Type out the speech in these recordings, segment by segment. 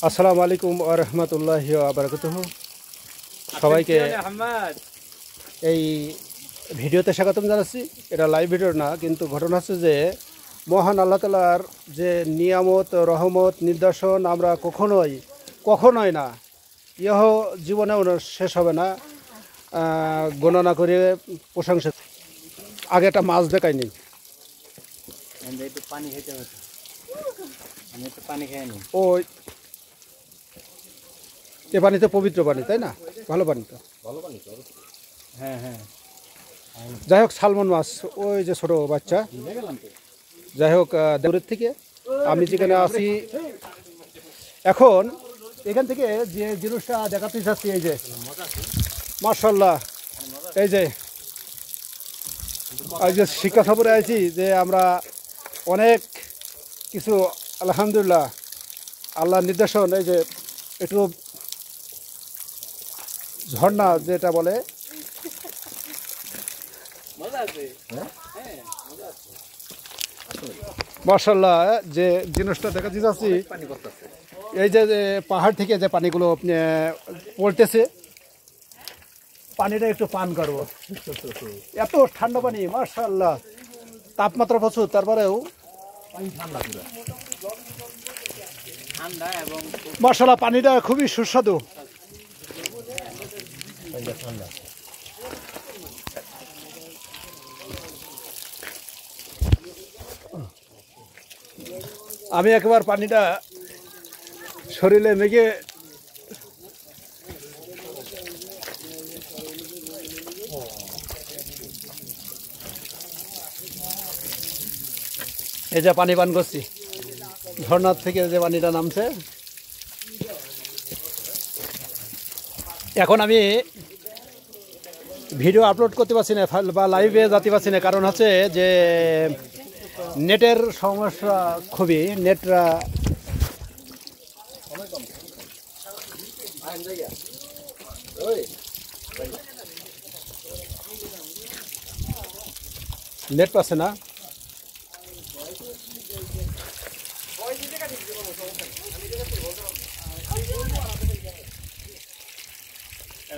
আসসালামু আলাইকুম ওয়া রাহমাতুল্লাহি ওয়া বারাকাতুহু। সবাইকে এই ভিডিওতে স্বাগতম জানাচ্ছি। এটা লাইভ ভিডিও না, কিন্তু ঘটনা হচ্ছে যে মহান আল্লাহ তাআলার যে নিয়ামত, রহমত, নিদর্শন আমরা কখনোই না, ইহ জীবনেও শেষ হবে না গণনা করে প্রশংসা। আগে একটা মাছ দেখাই নিন। ওই এ পানি তো পবিত্র পানি, তাই না? ভালো পানি তো। হ্যাঁ হ্যাঁ, যাই হোক, সালমন মাছ, ওই যে ছোট বাচ্চা। যাই হোক, দেউরের থেকে আমি যেখানে আছি এখন, এখান থেকে যে জিনিসটা দেখাতে চাচ্ছি, এই যে মাশাআল্লাহ, এই যে শিক্ষা সফরে আছি যে আমরা অনেক কিছু আলহামদুলিল্লাহ আল্লাহর নির্দেশন। এই যে একটু ঝর্ণা যেটা বলে, মাশাআল্লাহ যে জিনিসটা দেখাতে চাচ্ছি, এই যে পাহাড় থেকে যে পানিগুলো পড়তেছে, পানিটা একটু পান করবো। এত ঠান্ডা পানি, মাশাআল্লাহ, তাপমাত্রা প্রচুর, তারপরেও মাশাআল্লাহ পানিটা খুবই সুস্বাদু। আমি একবার পানিটা শরীরে মেঘে এই যে পানি পান করছি, ঝর্ণার থেকে যে পানিটা নামছে। এখন আমি ভিডিও আপলোড করতে পারছি না বা লাইভে যেতে পারছি না, কারণ হচ্ছে যে নেটের সমস্যা খুবই। নেটটা নেট পাচ্ছে না।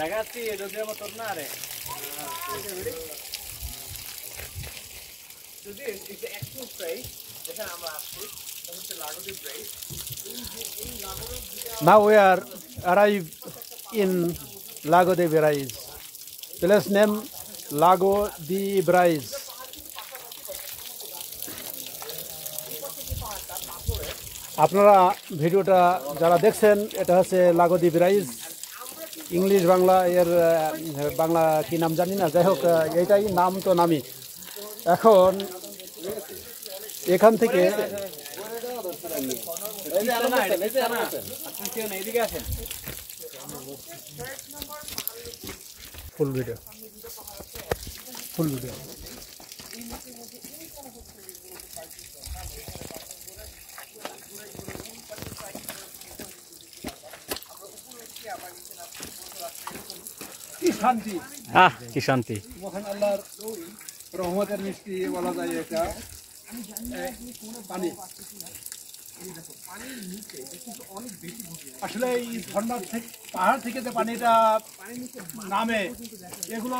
ragazzi, dobbiamo tornare. Today is the actual place. যেখানে আমরা আসছি, এটা হচ্ছে লাগোদি ব্রিজ। এই লাগোদি Now we are arrived in Lago de Brais. Place name Lago de Brais. আপনারা ভিডিওটা যারা দেখছেন, এটা হচ্ছে লাগো দি ব্রাইজ। ইংলিশ বাংলা এর বাংলা কি নাম জানি না, যাই হোক এইটাই নাম তো নামই। এখন এখান থেকে ফুল ভিডিও কি শান্তি, কি শান্তি। মহান আল্লাহর রহমতের মিষ্টি বলা যায় এটা। পানি আসলে এই ঝর্ণার থেকে, পাহাড় থেকে যে পানিটা নামে, এগুলো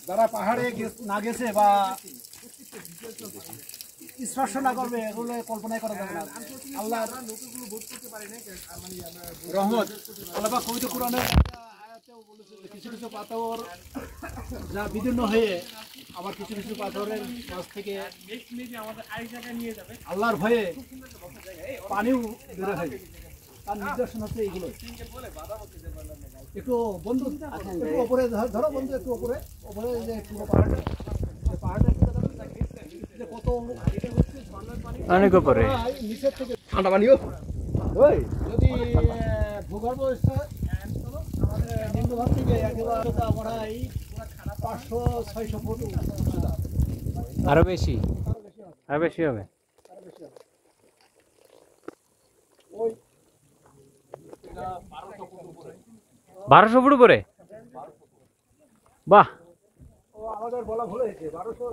যারা পাহাড়ে না গেছে বা স্পর্শ না করবে, এগুলো কল্পনাই করা যাবে না। আল্লাহর রহমত, আল্লাহ পাক পবিত্র কোরআনে কিছু কিছু পাথর যা বিদীর্ণ হয়ে, আবার কিছু কিছু পাথরের মাছ থেকে আল্লাহর ভয়ে পানিও বের হয়। তার নিদর্শন হচ্ছে এইগুলো। একটু বন্ধু, একটু ওপরে ধরো বন্ধু, একটু ওপরে যে পাহাড়টা, কত অনেক উপরে নিচের থেকে ঠান্ডা পানিও। যদি ভূগর্ভ আমাদের নিম্নভাগ থেকে একেবারে প্রায় 500-600 ফুট উচ্চতা, আরো বেশি হবে। ওই 1200 ফুট উপরে। বাহ, আমাদের বলা ভুল হয়েছে, 1200,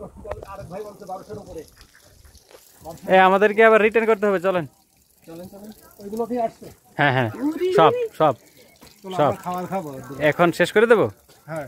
আরেক ভাই বলছে 1200-এর উপরে। আমাদেরকে আবার রিটার্ন করতে হবে, চলেন। চলেন চলেন, ওইগুলো কি আসছে? হ্যাঁ হ্যাঁ, সব সব চলো সব। আমরা খাবার খাবো। এখন শেষ করে দেবো। হ্যাঁ